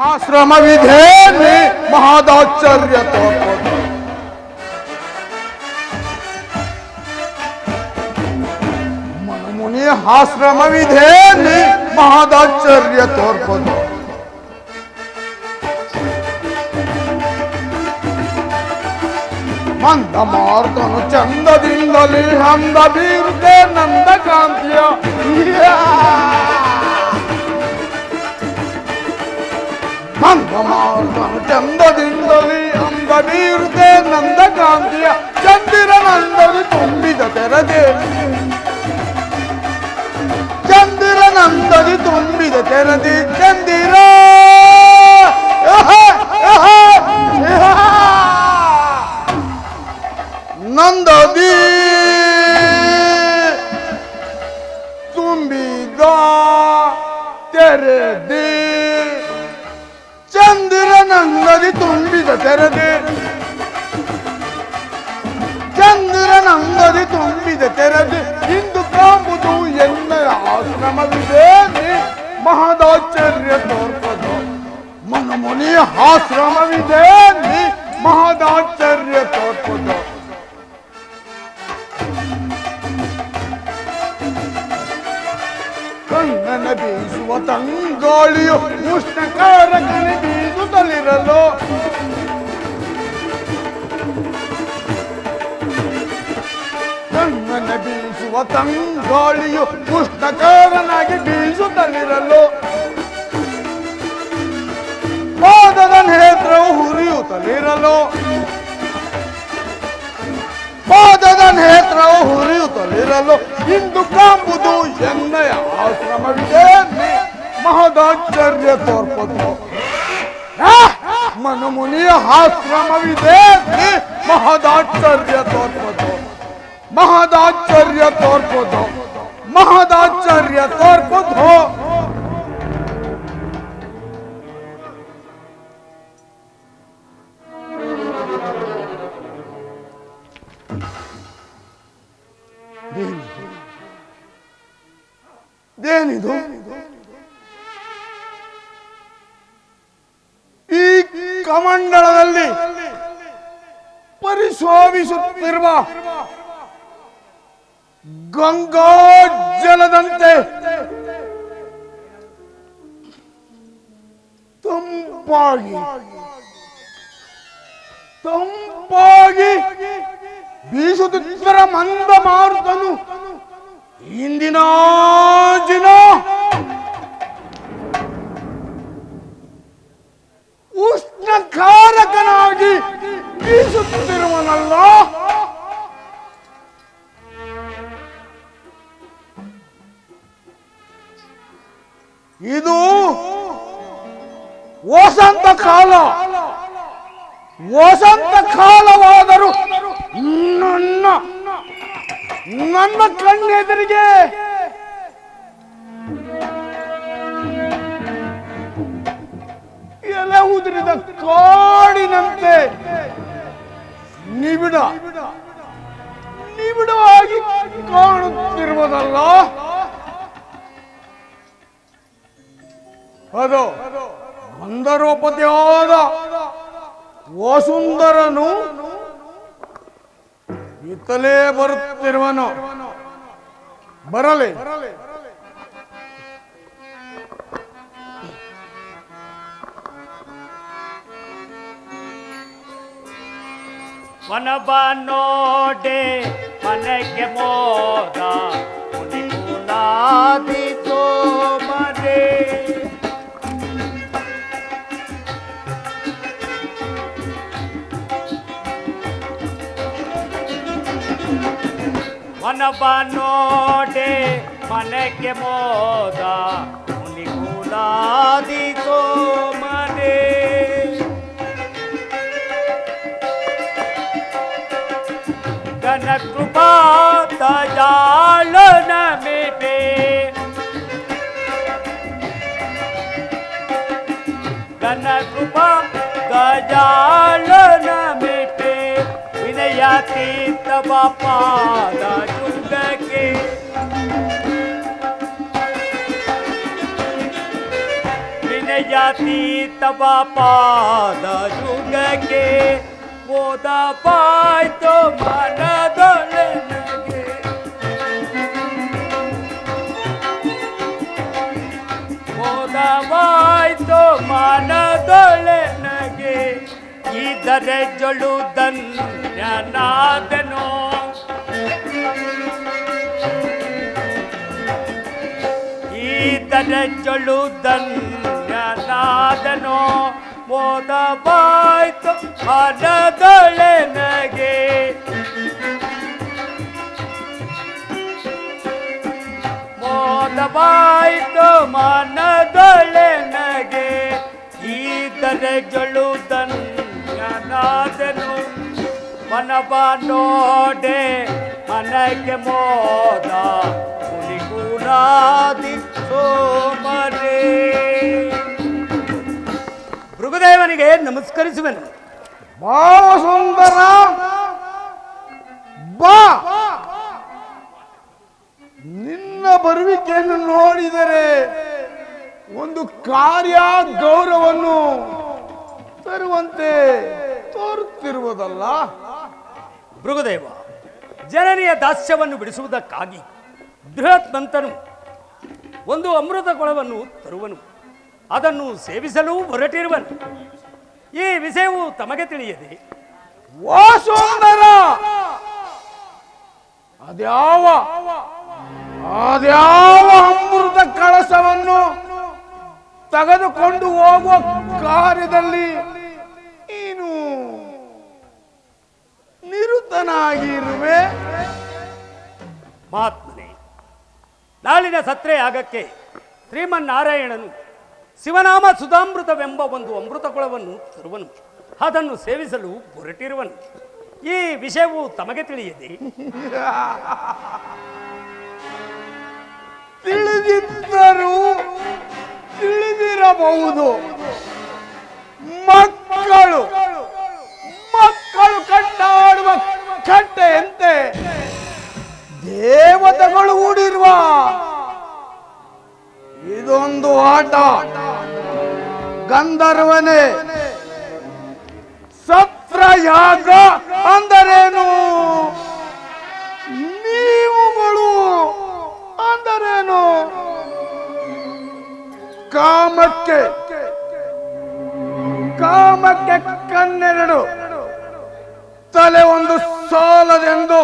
ಆಶ್ರಮವಿಧೇನೆ ಮಹದಾಶ್ಚರ್ಯ ತೋರ್ಪದ ಮನಮುನಿ ಆಶ್ರಮವಿಧೇನೆ ಮಹದಾಶ್ಚರ್ಯ ತೋರ್ಪದ ಮಂದ ಮಾರ್ತನು ಚಂದದಿಂದಲೇ ಹಂದ ಬೀರುತ್ತೆ ನಂದ ಕಾಂತಿಯ ಮಂದ ಮಾರ್ತನು ಚಂದದಿಂದಲೇ ಹಂದ ಬೀರುತ್ತೆ ನಂದ ಕಾಂತಿಯ ಚಂದಿರ ನಂದದಿ ತುಂಬಿದ ತೆರದೆ ಚಂದಿರ ನಂದದಿ ತುಂಬಿದ ತೆರದಿ ಚಂದಿರ ನಂದದಿ ತುಂಬಿದ ತೆರೆದೆ ಚಂದಿರ ನಂದದಿ ತುಂಬಿದ ತೆರೆದೆ ಚಂದಿರ ನಂದದಿ ತುಂಬಿದ ತೆರೆದೆ ಇಂದು ಕಾಂಬುದು ಎನ್ನಯ ಆಶ್ರಮವಿದೆ ಮಹದಾಶ್ಚರ್ಯ ತೋರ್ಪದ ಮನಮುನಿ ಆಶ್ರಮವಿದೆ ಮಹದಾಶ್ಚರ್ಯ ತೋರ್ಪದ ಕಣ್ಣನ ಬೀಸುವ ತಂಗಾಳಿಯು ಉಷ್ಣಕಾರಕನೆ ಬೀಸುತ್ತಲಿರಲು ಕಣ್ಣನ ಬೀಸುವ ತಂಗಾಳಿಯು ಉಷ್ಣಕಾರನಾಗಿ ಬೀಸುತ್ತಲಿರಲು ಪಾದದ ನೇತ್ರವು ಹುರಿಯುತ್ತಲಿರಲು ಪಾದದ ನೇತ್ರವು ಹುರಿಯುತ್ತಲಿರಲು ಇಂದು ಕಾಂಬುದು ಎನ್ನಯ ಆಶ್ರಮವಿದೆ ಮಹದಾಶ್ಚರ್ಯ ತೋರ್ಪದು ಮನುಮುನಿಯ ಆಶ್ರಮವಿದೆ ಮಹದಾಶ್ಚರ್ಯ ತೋರ್ಪದು ಮಹದಾಶ್ಚರ್ಯ ತೋರ್ಪದು ಮಹದಾಶ್ಚರ್ಯ ತೋರ್ಪದು ಏನಿದು ಈ ಕಮಂಡಲದಲ್ಲಿ ಪರಿಶೋಭಿಸುತ್ತಿರುವ ಗಂಗಾ ಜಲದಂತೆ ತಂಪಾಗಿ ತಂಪಾಗಿ ಬೀಸುತ್ತಿದ್ದರ ಮಂದ ಮಾರುತನು ಇಂದಿನ ದಿನ ಉಷ್ಣಕಾರಕನಾಗಿ ಬೀಸುತ್ತಿರುವನಲ್ಲ. ಇದು ವಸಂತ ಕಾಲ. ವಸಂತ ಕಾಲವಾದರೂ ನನ್ನ ಕಣ್ಣೆದುರಿಗೆ ಎಲೆ ಉದುರಿದ ಕಾಡಿನಂತೆ ನಿಬಿಡವಾಗಿ ಕಾಣುತ್ತಿರುವುದಲ್ಲ. ಅದು ಮಂದರೋಪತಿಯಾದ ವಸುಂಧರನು ಇತ್ತಲೇ ಬರುತ್ತಿರುವನು. ಬರಲಿ. ಮನಬ ನೋಡೆ ಮನೆಗೆ ಮೋದ ಮುನಿಗುಲಾದಿತೋ ಮನೆ ಮನಬ ನೋಡೆ ಮನೆಗೆ ಮೋದ ಮುನಿಗುಲಾದಿತೋ ಮನೆ ಗಣ ಕೃಪಾ ದಯಾಳನ ಮೇಪೆ ಗಣ ಕೃಪಾ ದಯಾಳನ ಮೇಪೆ ವಿನಯಾತೀತ ಪಾದ ಚುಂಬಕ್ಕೆ ವಿನಯ ವಿನಯಾತೀತ ಪಾದ ಯುಗಕ್ಕೆ ಮೋದ ಬಾಯ್ತು ಮನದೊಳಗೆ ಮೋದವಾಯ್ತು ಮನದೊಳಗೆ ಇದರ ಜೊಳು ಧನ್ಯನಾದನೋ ಇದರ ಜೊಳು ಧನ್ಯನಾದನೋ ಮೋದವಾಯ್ತು ಮನದೊಳಗೆ ಮೋದವಾಯ್ತು ಮನದೊಳಗೆ ಈದರೆ ಜೊಳು ಧನ್ಯನಾದನು ಮನವ ನೋಡೆ ಮನಗೆ ಮೋದ ಮುನಿಗುಣಾದಿ ಸೋಮರೇ. ಭೃಗುದೇವನಿಗೆ ನಮಸ್ಕರಿಸುವೆನು. ಭಾವ ಸುಂದರ ಬಾ. ನಿನ್ನ ಬರುವಿಕೆಯನ್ನು ನೋಡಿದರೆ ಒಂದು ಕಾರ್ಯ ಗೌರವವನ್ನು ತರುವಂತೆ ತೋರುತ್ತಿರುವುದಲ್ಲ. ಭೃಗುದೇವ, ಜನನಿಯ ದಾಸ್ಯವನ್ನು ಬಿಡಿಸುವುದಕ್ಕಾಗಿ ಬೃಹತ್ಮಂತನು ಒಂದು ಅಮೃತ ಕೊಳವನ್ನು ತರುವನು. ಅದನ್ನು ಸೇವಿಸಲು ಹೊರಟಿರುವನು. ಈ ವಿಷಯವು ತಮಗೆ ತಿಳಿಯದೆ ವಾ ಸುಂದರ, ಅದ್ಯಾವ ಅಮೃತ ಕಳಸವನ್ನು ತೆಗೆದುಕೊಂಡು ಹೋಗುವ ಕಾರ್ಯದಲ್ಲಿ ನೀನು ನಿರುತನಾಗಿರುವೆ. ಮಹಾತ್ಮನೇ, ನಾಳಿನ ಸತ್ರೆ ಯಾಗಕ್ಕೆ ಶ್ರೀಮನ್ನಾರಾಯಣನು ಶಿವನಾಮ ಸುಧಾಮೃತವೆಂಬ ಒಂದು ಅಮೃತ ಕೊಳವನ್ನು ತರುವನು. ಅದನ್ನು ಸೇವಿಸಲು ಹೊರಟಿರುವನು. ಈ ವಿಷಯವು ತಮಗೆ ತಿಳಿಯದೆ ತಿಳಿದಿದ್ದರೂ ತಿಳಿದಿರಬಹುದು. ಮಕ್ಕಳು ಕಟ್ಟಾಡುವ ಕಟ್ಟೆಯಂತೆ ದೇವತೆಗಳು ಹೂಡಿರುವ ಇದೊಂದು ಆಟ. ಗಂಧರ್ವನೇ, ಸತ್ರಯಾಗ ಅಂದರೇನು? ನೀವುಗಳು ಅಂದರೇನು? ಕಾಮಕ್ಕೆ ಕನ್ನೆರಡು, ತಲೆ ಒಂದು ಸಾಲದೆಂದು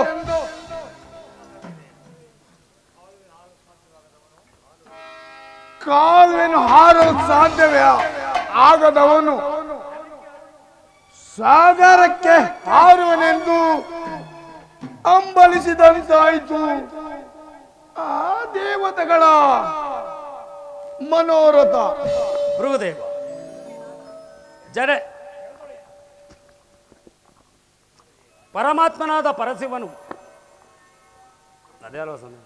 ಕಾಲುವೆನು ಹಾರಲು ಸಾಧ್ಯವೇ ಆಗದವನು ಸಾಗರಕ್ಕೆ ಹಾರುವನೆಂದು ಅಂಬಲಿಸಿದಂತಾಯಿತು. ಆ ದೇವತೆಗಳ ಮನೋರಥ. ಭೃಗುದೇವ, ಪರಮಾತ್ಮನಾದ ಪರಶಿವನು ಅದೇ ಅಲ್ವ ಸ್ವಾಮಿ?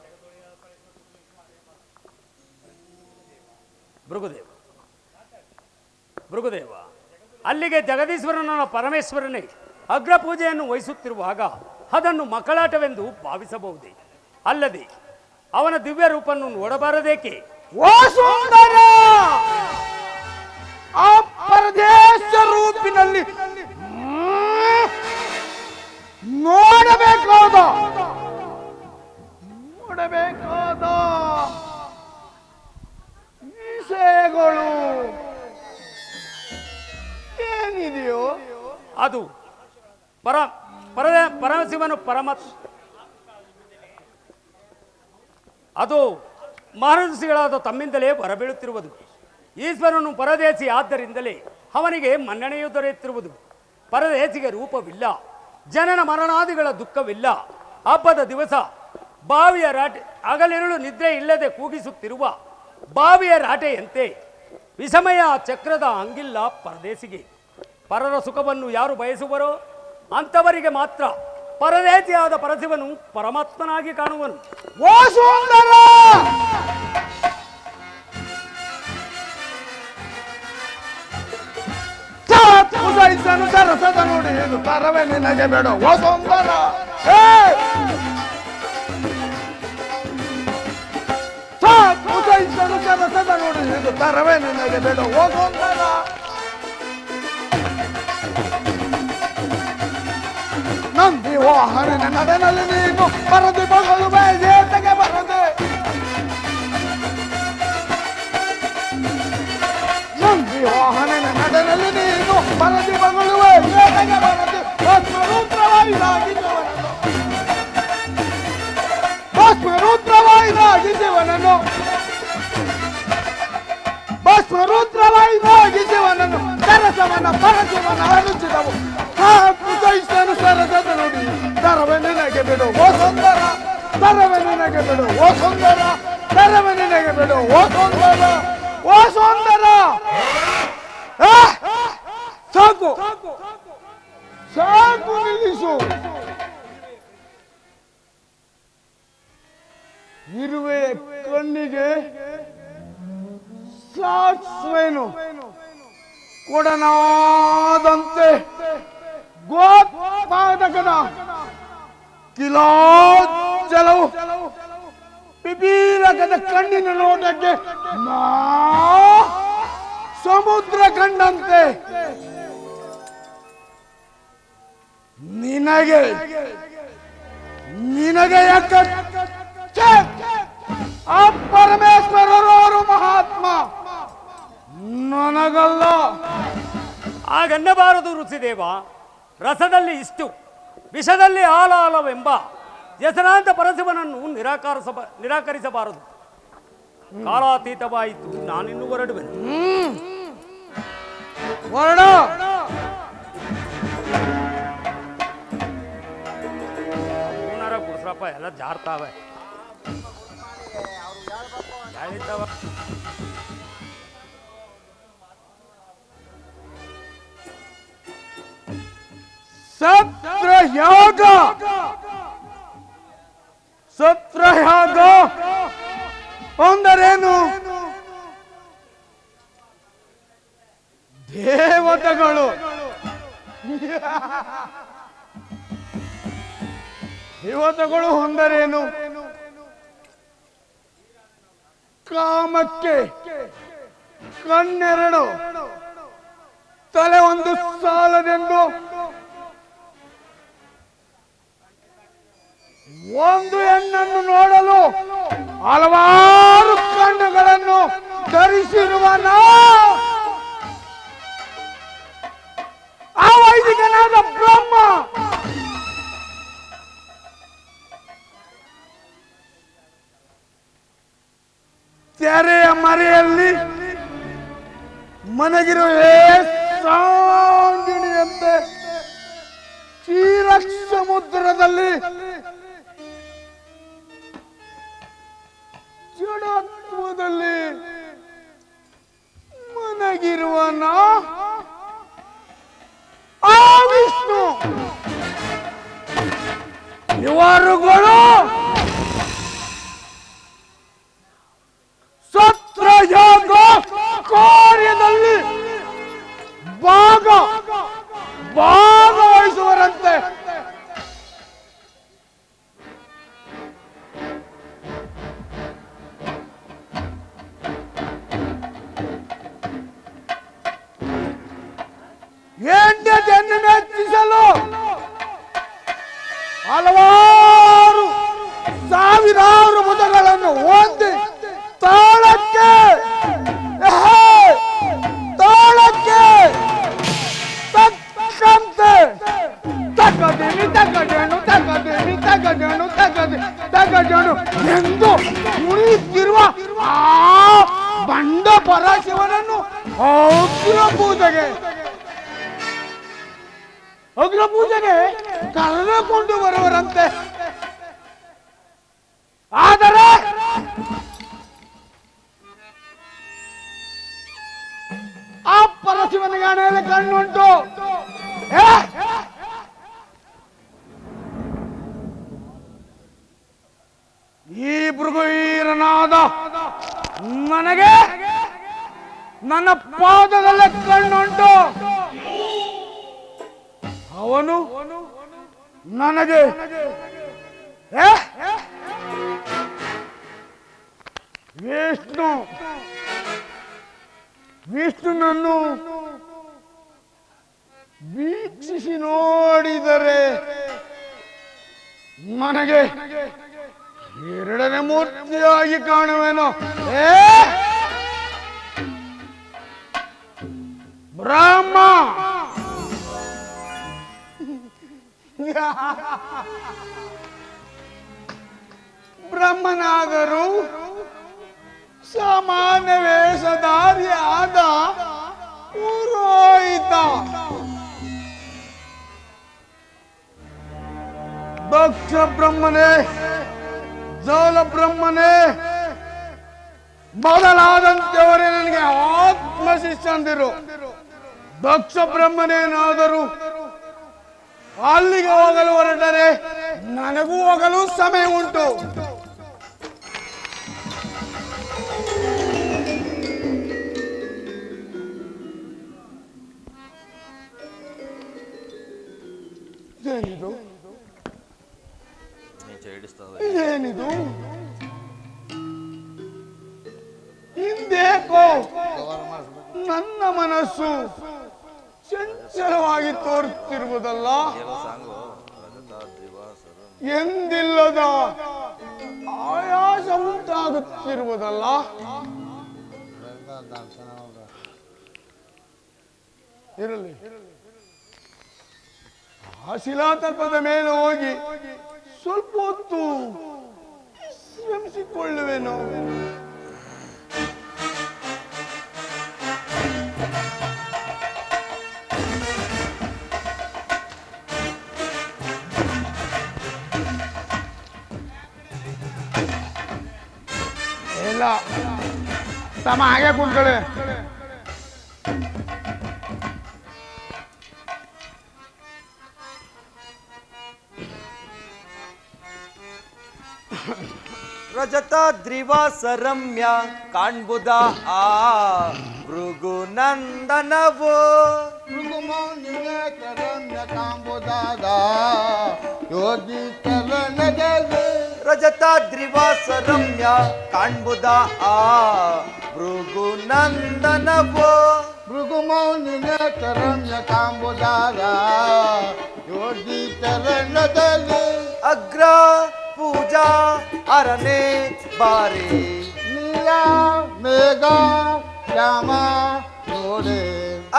ಭೃಗುದೇವ, ಅಲ್ಲಿಗೆ ಜಗದೀಶ್ವರನ ಪರಮೇಶ್ವರನೇ ಅಗ್ರ ಪೂಜೆಯನ್ನು ವಹಿಸುತ್ತಿರುವಾಗ ಅದನ್ನು ಮಕ್ಕಳಾಟವೆಂದು ಭಾವಿಸಬಹುದೇ? ಅಲ್ಲದೆ ಅವನ ದಿವ್ಯ ರೂಪನ್ನು ನೋಡಬಾರದೇಕೆ? ಓ ಸುಂದರ, ಆ ಪರದೇಶ ರೂಪಿನಲ್ಲಿ ನೋಡಬೇಕಾದ ವಿಷಯಗಳು ಏನಿದೆಯೋ ಅದು ಪರಮಶಿವನು ಅದು ಮಹರ್ಷಿಗಳಾದ ತಮ್ಮಿಂದಲೇ ಹೊರಬೀಳುತ್ತಿರುವುದು. ಈಶ್ವರನು ಪರದೇಶಿ ಆದ್ದರಿಂದಲೇ ಅವನಿಗೆ ಮನ್ನಣೆಯು ದೊರೆಯುತ್ತಿರುವುದು. ಪರದೇಶಿಗೆ ರೂಪವಿಲ್ಲ, ಜನನ ಮರಣಾದಿಗಳ ದುಃಖವಿಲ್ಲ. ಹಬ್ಬದ ದಿವಸ ಬಾವಿಯ ರಾಟೆ, ಹಗಲಿರುಳು ನಿದ್ರೆ ಇಲ್ಲದೆ ಕೂಗಿಸುತ್ತಿರುವ ಬಾವಿಯ ರಾಟೆಯಂತೆ ವಿಷಮಯ ಚಕ್ರದ ಹಂಗಿಲ್ಲ ಪರದೇಶಿಗೆ. ಪರರ ಸುಖವನ್ನು ಯಾರು ಬಯಸುವರೋ ಅಂಥವರಿಗೆ ಮಾತ್ರ ಪರದೇಶಿಯಾದ ಪರಶಿವನು ಪರಮಾತ್ಮನಾಗಿ ಕಾಣುವನು. ಓ ಸುಂದರ, ಸರಸದ ನೋಡಿ ಇದು ತರವೇ ನಿನಗೆ ಬೇಡ. ಓ ಸುಂದರ, ರಸದ ನೋಡಿ ಇದು ತರವೇ ನಿನಗೆ ಬೇಡ ಓ ಸುಂದರ ನಂದಿ ವಾಹನ ನಡೆನಲ್ಲಿ ನೀನು ಬರದಿ ಬಗಲುವೆ ಏತಗೆ ಬರದೆ ನಂದಿ ವಾಹನ ನಡೆನಲ್ಲಿ ನೀನು ಬರದಿ ಬಗಲುವೆ ಏತಗೆ ಬರದೆ ಭಸ್ಮರೂತ್ರವಾಯಿದಾಗಿ ಶಿವನನ್ನು ಸರಸವನ ಪರಶಿವನ ಅನುಚಿದವು ಜಯಿಸನು ಸರಸದ ನೋಡಿ ತರವೆ ನಿನಗೆ ಬಿಡು ಓ ಸುಂದರ ತರವೆ ನಿನಗೆ ಬಿಡು ಓ ಸುಂದರ ತರವೆ ನಿನಗೆ ಬಿಡು ಓ ಸುಂದರ ಓ ಸುಂದರ ಸಾಕು ಸಾಕು ನಿಲ್ಲಿಸು ಇರುವೆ ಕಣ್ಣಿಗೆ ಸಾಕ್ಸ್ವೇನು ಕೊಡನಾದಂತೆ ಗೋಪಾದಕನ ಕಿಲಾಚಲವು ಪಿಪೀರಕದ ಕಣ್ಣಿನ ನೋಟಕ್ಕೆ ಸಮುದ್ರ ಕಂಡಂತೆ ನಿನಗೆ ನಿನಗೆ ಯಾಕ ಆ ಪರಮೇಶ್ವರರವರು ಮಹಾತ್ಮ ನನಗಲ್ಲ ಹಾಗನ್ನಬಾರದು ಋಷಿದೇವ. ರಸದಲ್ಲಿ ಇಷ್ಟು ವಿಷದಲ್ಲಿ ಆಲಾಲವೆಂಬ ಹೆಸರಾಂತ ಪರಶಿವನನ್ನು ನಿರಾಕರಿಸಬಾರದು. ಕಾಲಾತೀತವಾಯಿತು, ನಾನಿನ್ನು ಹೊರಡುವೆನು. ಹೊರಡ ಗುಡ್ಸ್ರಪ್ಪ ಎಲ್ಲ ಜಾರ್ತಾವೆ. ಸತ್ರಯಾಗ ಸತ್ರಯಾಗ ಅಂದರೇನು? ದೇವತೆಗಳು ದೇವತೆಗಳು ಹೊಂದರೇನು? ಕಾಮಕ್ಕೆ ಕಣ್ಣೆರಡು ತಲೆ ಒಂದು ಸಾಲದೆಂದು ಒಂದು ಹೆಣ್ಣನ್ನು ನೋಡಲು ಹಲವಾರು ಕಣ್ಣುಗಳನ್ನು ಧರಿಸಿರುವನ ಆ ವೈದಿಕನಾದ ಬ್ರಹ್ಮ ತೆರೆಯ ಮರೆಯಲ್ಲಿ ಮನಗಿರುವ ಸಾಂಗಿಣಿಯಂತೆ ಕ್ಷೀರ ಸಮುದ್ರದಲ್ಲಿ ಜಡತ್ವದಲ್ಲಿ ಮನಗಿರುವನ ಆ ವಿಷ್ಣು ಇವರುಗಳು ಸತ್ರಯಾಗ ಕಾರ್ಯದಲ್ಲಿ ಭಾಗವಹಿಸುವರಂತೆ. ಹೆಂಡತಿಯನ್ನು ಮೆಚ್ಚಿಸಲು ಹಲವಾರು ಸಾವಿರಾರು ಮುದಗಳನ್ನು ಹೊಂದಿ ತಾಳಕ್ಕೆ ತಕ್ಕಂತೆ ತಗದೇನು ಎಂದು ಮುಳಿಯುತ್ತಿರುವ ಆ ಬಂಡ ಪರಶಿವನನ್ನು ಅಗ್ರ ಪೂಜೆಗೆ ಕರೆದುಕೊಂಡು ಬರುವರಂತೆ. ಆದರೆ ಆ ಪರಶಿವನಿಗೆ ಹಣೆಯಲ್ಲಿ ಕಣ್ಣುಂಟು. ಈ ಭೃಗುವೀರನಾದ ನನಗೆ ನನ್ನ ಪಾದದಲ್ಲೇ ಕಣ್ಣುಂಟು. ಅವನು ನನಗೆ ವಿಷ್ಣುನನ್ನು ವೀಕ್ಷಿಸಿ ನೋಡಿದರೆ ನನಗೆ ಎರಡನೇ ಮೂರ್ತಿಯಾಗಿ ಕಾಣುವೆನೋ. ಬ್ರಹ್ಮ ಬ್ರಹ್ಮನಾದರೂ ಸಾಮಾನ್ಯ ವೇಷಧಾರಿಯಾದ ಪುರೋಹಿತ ದಕ್ಷ ಬ್ರಹ್ಮನೇ, ಜೋಲ ಬ್ರಹ್ಮನೇ ಮೊದಲಾದಂತೆಯವರೇ ನನಗೆ ಆತ್ಮ ಶಿಷ್ಯಂದಿರು. ದಕ್ಷ ಬ್ರಹ್ಮನೇನಾದರೂ ಅಲ್ಲಿಗೆ ಹೋಗಲು ಹೊರಟರೆ ನನಗೂ ಹೋಗಲು ಸಮಯ ಉಂಟು. ಇದೇನಿದು? ಹಿಂದೇಕೋ ನನ್ನ ಮನಸ್ಸು ಚಂಚಲವಾಗಿ ತೋರುತ್ತಿರುವುದಲ್ಲ. ಎಂದಿಲ್ಲದ ಆಯಾಸ ಉಂಟಾಗುತ್ತಿರುವುದಲ್ಲ. ಇರಲಿ, ಆ ಶಿಲಾತಲ್ಪದ ಮೇಲೆ ಹೋಗಿ ಸ್ವಲ್ಪ ಹೊತ್ತು ಶ್ರಮಿಸಿಕೊಳ್ಳುವೆನು. ಇಲ್ಲ ತಮ್ಮ ಹಾಗೆ ಕುಂತ್ಕೊಳ್ಳಿ. ರಜತಾದ್ರಿವಾಸ ರಮ್ಯ ಕಾಣ್ಬುದ ಆ ಭೃಗುನಂದನವೋ. ರಮ್ಯ ಕಾಂಬುದಾದ ಯೋಗಿ ಚರಣದಲ್ಲಿ. ರಜತಾದ್ರಿವಾಸ ರಮ್ಯ ಕಾಣ್ಬುದ ಆ ಭೃಗುನಂದನವೋ. ಭೃಗುಮೌನಿನ ರಮ್ಯ ಕಾಂಬುದಾದ ಯೋಗಿ ಚರಣದಲ್ಲಿ. ಅಗ್ರ ಪೂಜಾ ಅರನೆ ಬಾರಿ. ನೀಲ ಮೇಘ ಶ್ಯಾಮ ನೋಡೆ.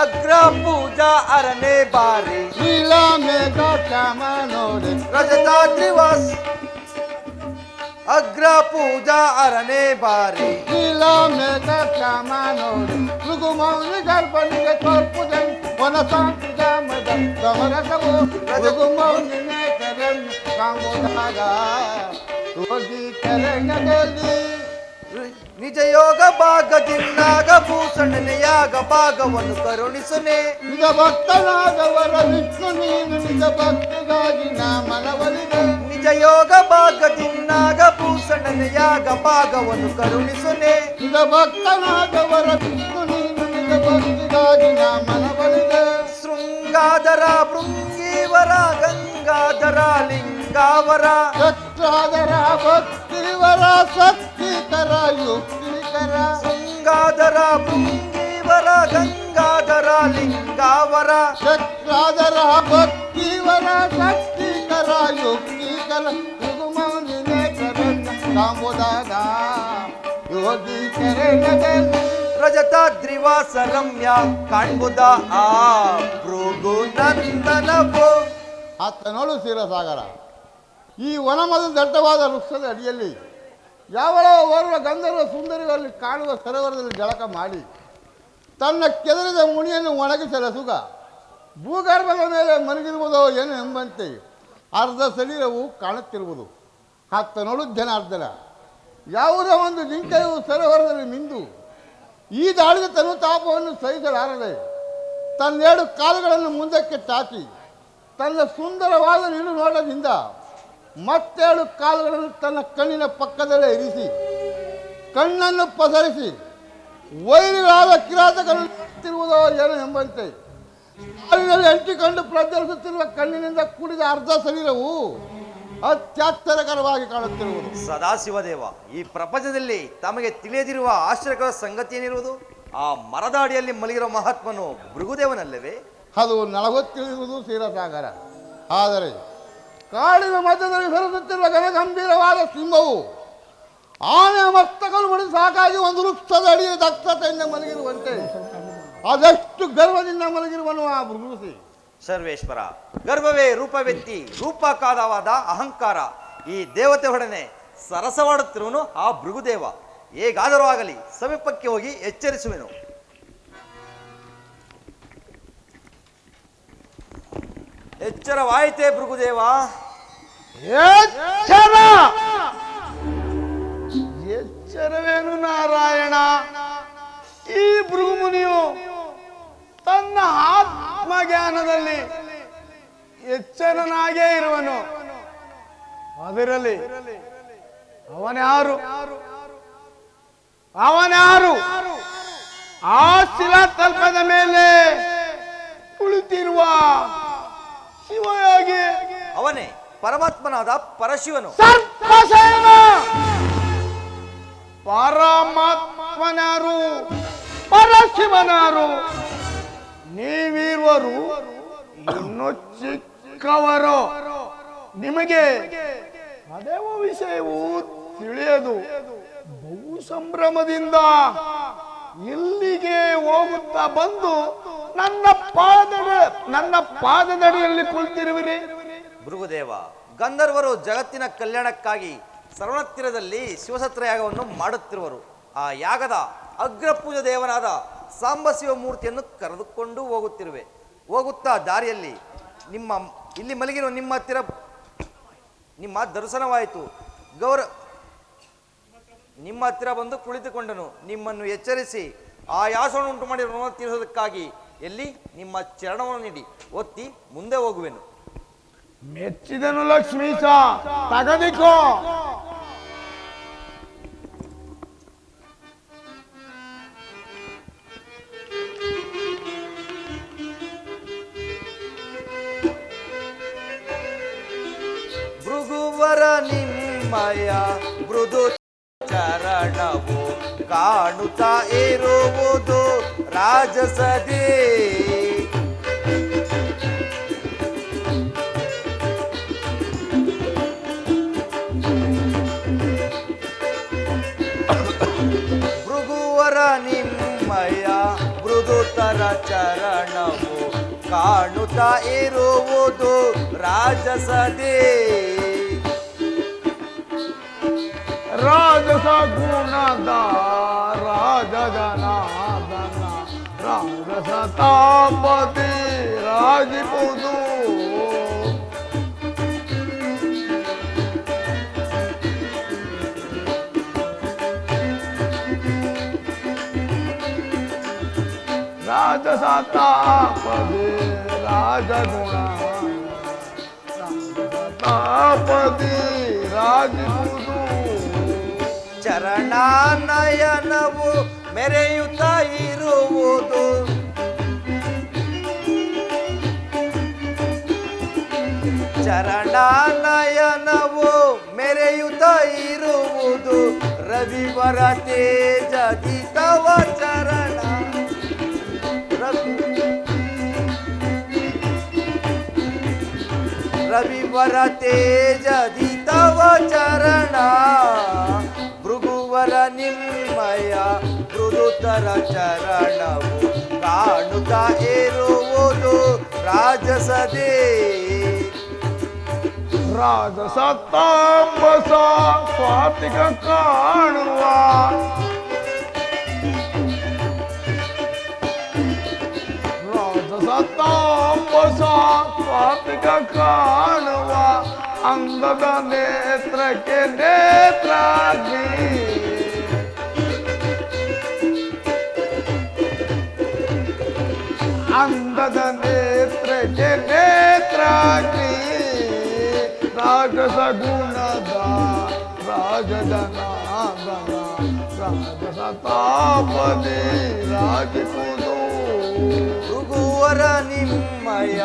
ಅಗ್ರ ಪೂಜಾ ಅರನೆ ಬಾರಿ. ನೀಲ ಮೇಘ ಶ್ಯಾಮ ನೋಡೆ. ರಜತಾದ್ರಿವಾಸ ಅಗ್ರ ಪೂಜಾ ಅರನೆ ಬಾರಿ. ನೀಲ ಮೇಘ ಶ್ಯಾಮ ನೋಡೆ. ಭೃಗುಮೌನಿ ಗರ್ಭನಿಗೆ ತೋರ್ಪುದೆ ವನಸಾಂತಿ ಜಾಮದ ಸಮರಸವು. ಭೃಗುಮೌನಿನ ರಮ್ಯ ಕಾಂಬುದಾದ ಯೋಗಿ ಚರಣದಲ್ಲಿ. ನಿಜ ಯೋಗ ಭಾಗದಿಂದಾಗ ಭೂಷಣನೆಯಾಗ ಭಾಗವನ್ನು ಕರುಣಿಸುನೆ. ನಿಜ ಭಕ್ತನಾದವರ ವಿಷ್ಣು ನೀನು ನಿಜ ಭಕ್ತಿಗಾಗಿ ನಾ ಮನವಲಿದೆ. ನಿಜ ಯೋಗ ಭಾಗದಿಂದಾಗ ಭೂಷಣನೆಯಾಗ ಭಾಗವನ್ನು ಕರುಣಿಸುನೆ. ನಿಜ ಭಕ್ತನಾದವರ ವಿಷ್ಣು ನೀನು ನಿಜ ಭಕ್ತಿಗಾಗಿ ನಾ ಮನವಲಿದೆ. ಶೃಂಗಾದರ ಭೃಂಗೀವರ ಗಂಗಾಧರ ಲಿಂಗಾವರ. ಸತ್ರಾದರ ಭಕ್ತಿವರ ಶಕ್ತಿಕರ ಯುಕ್ತಿಕರ. ಶೃಂಗಾದರ ಭೃಂಗೀವರ ಗಂಗಾಧರ ಲಿಂಗಾವರ. ಸತ್ರಾದರ ಭಕ್ತಿವರ ಶಕ್ತಿಕರ ಯುಕ್ತಿಕರ. ಭೃಗುಮೌನಿನ ಚರಣ ಕಾಂಬುದಾದ ಯೋಗಿ ಚರಣದಲ್ಲಿ. ರಜತಾದ್ರಿವಾಸ ರಮ್ಯ ಕಾಣ್ಬುದ ಆ ಭೃಗುನಂದನವೋ. ಆತನೋಳು ಕ್ಷೀರಸಾಗರ. ಈ ವನಮದ ದಟ್ಟವಾದ ವೃಕ್ಷದ ಅಡಿಯಲ್ಲಿ ಯಾವಳೋ ಓರ್ವ ಗಂಧರ್ವ ಸುಂದರಿಯಲ್ಲಿ ಕಾಣುವ ಸರೋವರದಲ್ಲಿ ಜಳಕ ಮಾಡಿ ತನ್ನ ಕೆದರಿದ ಮುನಿಯನ್ನು ಒಣಗಿಸಲ ಸುಗ ಭೂಗರ್ಭದ ಮೇಲೆ ಮಲಗಿರುವುದೋ ಏನು ಎಂಬಂತೆ ಅರ್ಧ ಶರೀರವು ಕಾಣುತ್ತಿರುವುದು. ಆತನೋಳು ಜನಾರ್ದನ. ಯಾವುದೋ ಒಂದು ಜಿಂಕೆಯು ಸರೋವರದಲ್ಲಿ ಮಿಂದು ಈ ದಾಳಿದ ತನು ತಾಪವನ್ನು ಸಹಿಸಲಾರದೆ ತನ್ನೆರಡು ಕಾಲುಗಳನ್ನು ಮುಂದಕ್ಕೆ ಚಾಚಿ ತನ್ನ ಸುಂದರವಾದ ನಿಲು ನೋಟದಿಂದ ಮತ್ತೆರಡು ಕಾಲುಗಳನ್ನು ತನ್ನ ಕಣ್ಣಿನ ಪಕ್ಕದಲ್ಲೇ ಇರಿಸಿ ಕಣ್ಣನ್ನು ಪಸರಿಸಿ ವೈರಿಗಳಾದ ಕಿರಾತಕರುತ್ತಿರುವುದೋ ಏನು ಎಂಬಂತೆ ಸಾಲಿನಲ್ಲಿ ಅಂಟಿಕೊಂಡು ಪ್ರಜ್ವಲಿಸುತ್ತಿರುವ ಕಣ್ಣಿನಿಂದ ಕೂಡಿದ ಅರ್ಧ ಶರೀರವು ಅತ್ಯಾಶ್ಚರ್ಯಕರವಾಗಿ ಕಾಣುತ್ತಿರುವುದು. ಸದಾಶಿವದೇವ, ಈ ಪ್ರಪಂಚದಲ್ಲಿ ತಮಗೆ ತಿಳಿಯದಿರುವ ಆಶ್ಚರ್ಯಕರ ಸಂಗತಿ ಏನಿರುವುದು? ಆ ಮರದ ಅಡಿಯಲ್ಲಿ ಮಲಗಿರುವ ಮಹಾತ್ಮನು ಭೃಗುದೇವನಲ್ಲವೇ? ಅದು ನನಗೊತ್ತಿರುವುದು ಕ್ಷೀರಸಾಗರ. ಆದರೆ ಕಾಡಿನ ಮಧ್ಯದಲ್ಲಿ ಸರಿಸುತ್ತಿರುವ ಗಂಭೀರವಾದ ಸಿಂಹವು ಆನೆಯ ಮಸ್ತಕಲು ಬಡಿ ಸಾಕಾಗಿ ಒಂದು ವೃಕ್ಷದ ಅಡಿಯಲ್ಲಿ ದಕ್ಷತೆಯಿಂದ ಮಲಗಿರುವಂತೆ ಅದೆಷ್ಟು ಗರ್ವದಿಂದ ಮಲಗಿರುವನು ಆ ಭೃಗುಸಿ. ಸರ್ವೇಶ್ವರ, ಗರ್ಭವೇ ರೂಪವೆತ್ತಿ ರೂಪಕಾದವಾದ ಅಹಂಕಾರ ಈ ದೇವತೆಯೊಡನೆ ಸರಸವಾಡುತ್ತಿರುವನು ಆ ಭೃಗುದೇವ. ಹೇಗಾದರೂ ಆಗಲಿ ಸಮೀಪಕ್ಕೆ ಹೋಗಿ ಎಚ್ಚರಿಸುವೆನು. ಎಚ್ಚರವಾಯಿತೇ ಭೃಗುದೇವ? ಎಚ್ಚರ ಎಚ್ಚರವೇನು ನಾರಾಯಣ? ಈ ಭೃಗುಮುನಿಯು ತನ್ನ ಆತ್ಮಜ್ಞಾನದಲ್ಲಿ ಎಚ್ಚರನಾಗೇ ಇರುವನು. ಅದರಲ್ಲಿ ಅವನ್ಯಾರು ಆ ಶಿಲಾತಲ್ಪದ ಮೇಲೆ ಕುಳಿತಿರುವ ಶಿವಯೋಗಿ ಅವನೇ ಪರಮಾತ್ಮನಾದ ಪರಶಿವನು. ಸರ್ಪಸೇನ ಪರಮಾತ್ಮನಾರು ಪರಶಿವನಾರು. ನೀವಿರುವರು ಇನ್ನು ಚಿಕ್ಕವರು, ನಿಮಗೆ ಅದೇವ ವಿಷಯವು ತಿಳಿಯದು. ಬಹು ಸಂಭ್ರಮದಿಂದ ಇಲ್ಲಿಗೆ ಹೋಗುತ್ತಾ ಬಂದು ನನ್ನ ಪಾದದಡಿಯಲ್ಲಿ ಕುಳಿತಿರುವಿರಿ. ಭೃಗುದೇವ, ಗಂಧರ್ವರು ಜಗತ್ತಿನ ಕಲ್ಯಾಣಕ್ಕಾಗಿ ಸರ್ವಣತ್ತಿರದಲ್ಲಿ ಶಿವಸತ್ರ ಯಾಗವನ್ನು ಮಾಡುತ್ತಿರುವರು. ಆ ಯಾಗದ ಅಗ್ರಪೂಜ ದೇವನಾದ ಸಾಂಬಶಿವ ಮೂರ್ತಿಯನ್ನು ಕರೆದುಕೊಂಡು ಹೋಗುತ್ತಾ ದಾರಿಯಲ್ಲಿ ಇಲ್ಲಿ ಮಲಗಿರುವ ನಿಮ್ಮ ದರ್ಶನವಾಯಿತು. ನಿಮ್ಮ ಹತ್ತಿರ ಬಂದು ಕುಳಿತುಕೊಂಡನು. ನಿಮ್ಮನ್ನು ಎಚ್ಚರಿಸಿ ಆ ಯಾಸವನ್ನು ಉಂಟು ಮಾಡಿ ಋಣ ತೀರಿಸೋದಕ್ಕಾಗಿ ಎಲ್ಲಿ ನಿಮ್ಮ ಚರಣವನ್ನು ನೀಡಿ ಒತ್ತಿ ಮುಂದೆ ಹೋಗುವೆನು. ಮೆಚ್ಚಿದನು ಲಕ್ಷ್ಮೀಶ, ತಗದಿಕೋ. ಭೃಗುವರ ನಿಮ್ಮಯ ಮೃದು ಚರಣವು ಕಾಣುತ್ತಾ ಇರುವುದು ರಾಜಸದೇ. ಭೃಗುವರ ನಿಮ್ಮಯ ಮೃದುತರ ಚರಣವು ಕಾಣುತ್ತಾ ಇರುವುದು ರಾಜಸದೇ. ರಾಜಸ ಗುಣದ ರಾಜಜನಾದನ ರಾಜಸ ತಾಪತಿ ರಾಜಿಪುದು. ರಾಜಸ ತಾಪತಿ ರಾಜಗುಣ ತಾಪತಿ ರಾಜಿಪುದು. ಚರಣಾನಯನವು ಮೆರೆಯುತ್ತಾ ಇರುವುದು ಚರಣಾನಯನವು ಮೆರೆಯುತ್ತಾ ಇರುವುದು ರವಿವರ ತೇಜದಿ ತವ ಚರಣ. ರವಿವರ ತೇಜದಿ ತವ ಚರಣ. ಭೃಗುವರ ನಿಮ್ಮಯ ಮೃದುತರ ಚರಣವು ಕಾಣುತ್ತಾ ಇರುವುದು ರಾಜಸದೇ. ರಾಜಸ ತಾಪಸ ಸ್ವಾತಿಕ ಕಾಣುವ ರಾಜಸ ತಾಪಸ ಸ್ವಾತಿಕ ಕಾಣುವ ಅಂಗದ ನೇತ್ರಕ್ಕೆ ನೇತ್ರಾಗ್ನಿ. ಅಂಗದ ನೇತ್ರಕ್ಕೆ ನೇತ್ರಾಗ್ನಿ. ರಾಜಸ ಗುಣದ ರಾಜಜನಾದನ ರಾಜಸ ತಾಪದಿ ರಾಜಿಪುದು. ಭೃಗುವರ ನಿಮ್ಮಯ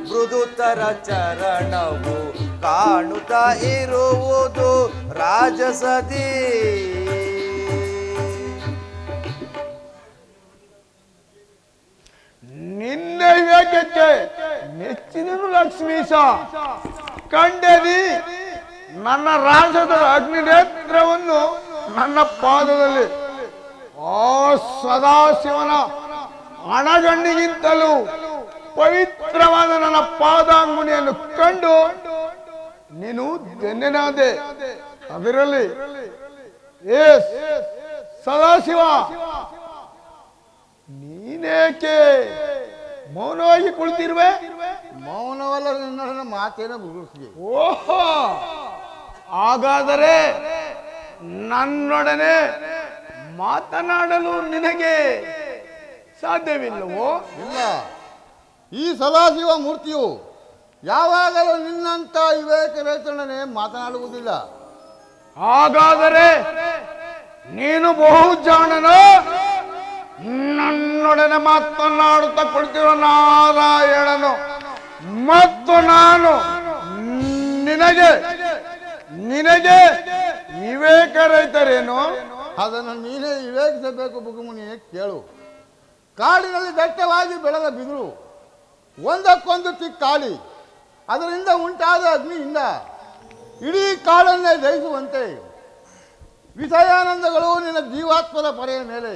ಮೃದುತರ ಚರಣವು ಕಾಣುತ್ತಾ ಇರುವುದು ರಾಜಸದಿ. ನಿನ್ನ ವಿವೇಕಕ್ಕೆ ನೆಚ್ಚಿನನು ಲಕ್ಷ್ಮೀಶ. ಕಂಡೇರಿ ನನ್ನ ರಾಜದ ಅಗ್ನಿನೇತ್ರವನ್ನು ನನ್ನ ಪಾದದಲ್ಲಿ ಆ ಸದಾಶಿವನ ಹಣಗಣ್ಣಿಗಿಂತಲೂ ಪವಿತ್ರವಾದ ನನ್ನ ಪಾದಾಂಗುಣಿಯನ್ನು ಕಂಡು ನೀನು ಧನ್ಯನಾದೆ. ಅದರಲ್ಲಿ ಸದಾಶಿವ, ನೀನೇಕೆ ಮೌನವಾಗಿ ಕುಳಿತಿರುವೆ? ಮೌನವಲ್ಲ, ನಿನ್ನ ಮಾತೇನ ಗುರುಸಿಗೆ. ಓಹೋ, ಹಾಗಾದರೆ ನನ್ನೊಡನೆ ಮಾತನಾಡಲು ನಿನಗೆ ಸಾಧ್ಯವಿಲ್ಲವೋ? ಇಲ್ಲ, ಈ ಸದಾಶಿವ ಮೂರ್ತಿಯು ಯಾವಾಗಲೂ ನಿನ್ನಂತ ವಿವೇಕರೇತನನೆ ಮಾತನಾಡುವುದಿಲ್ಲ. ಹಾಗಾದರೆ ನೀನು ಬಹು ಜಾಣನು. ನನ್ನೊಡನೆ ಮಾತನಾಡುತ್ತಾ ಕುಳಿತಿರುವ ನಾರಾಯಣನು ಮತ್ತು ನಾನು ನಿನಗೆ ವಿವೇಕ ರೈತರೇನು? ಅದನ್ನು ನೀನೇ ವಿವೇಕಿಸಬೇಕು. ಭುಗುಮುನಿಯೇ ಕೇಳು. ಕಾಡಿನಲ್ಲಿ ದಟ್ಟವಾಗಿ ಬೆಳೆದ ಬಿದಿರು ಒಂದಕ್ಕೊಂದು ತಿಕ್ಕಾಡಿ ಅದರಿಂದ ಉಂಟಾದ ಅಗ್ನಿಯಿಂದ ಇಡೀ ಕಾಡನ್ನೇ ದಹಿಸುವಂತೆ ವಿಷಯಾನಂದಗಳು ನಿನ್ನ ಜೀವಾತ್ಮದ ಪರೆಯ ಮೇಲೆ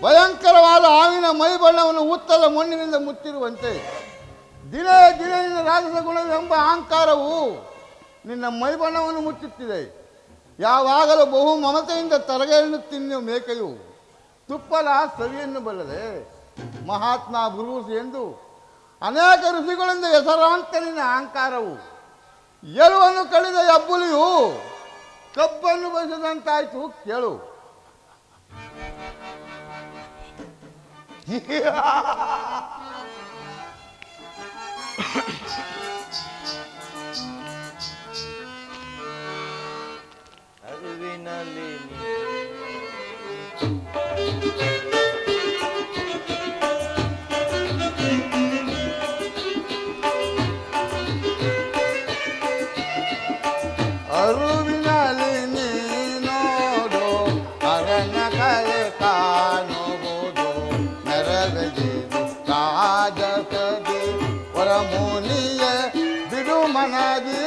ಭಯಂಕರವಾದ ಹಾವಿನ ಮೈ ಬಣ್ಣವನ್ನು ಉತ್ತಲ ಮಣ್ಣಿನಿಂದ ಮುತ್ತಿರುವಂತೆ ದಿನೇ ದಿನೇ ನಿನ್ನ ರಾಜಸ ಗುಣವೆಂಬ ಅಹಂಕಾರವು ನಿನ್ನ ಮೈ ಬಣ್ಣವನ್ನು ಮುಚ್ಚುತ್ತಿದೆ. ಯಾವಾಗಲೂ ಬಹು ಮಮತೆಯಿಂದ ತರಗೆಯನ್ನು ತಿನ್ನುವ ಮೇಕೆಯು ತುಪ್ಪಲ ಸವಿಯನ್ನು ಬಲ್ಲದೆ ಮಹಾತ್ಮ ಭುರುಸು ಎಂದು ಅನೇಕ ಋಷಿಗಳಿಂದ ಹೆಸರಾಂತ ನಿನ್ನ ಅಹಂಕಾರವು ಎಲುವನ್ನು ಕಳೆದ ಹೆಬ್ಬುಲಿಯು ಕಬ್ಬನ್ನು ಬಯಸದಂತಾಯ್ತು. ಕೇಳು. ಅರಿವಿನಲ್ಲಿ ಅರುವಿನಲ್ಲಿ ನೀನೋಡು ಅರಣ್ಯ ಕಲೆ ಕಾಣುವುದು ನೆರವೇರಿದು ರಾಜಸದಿ ಹೊರಮುನಿಯ ಬಿಡು ಮನದಿ.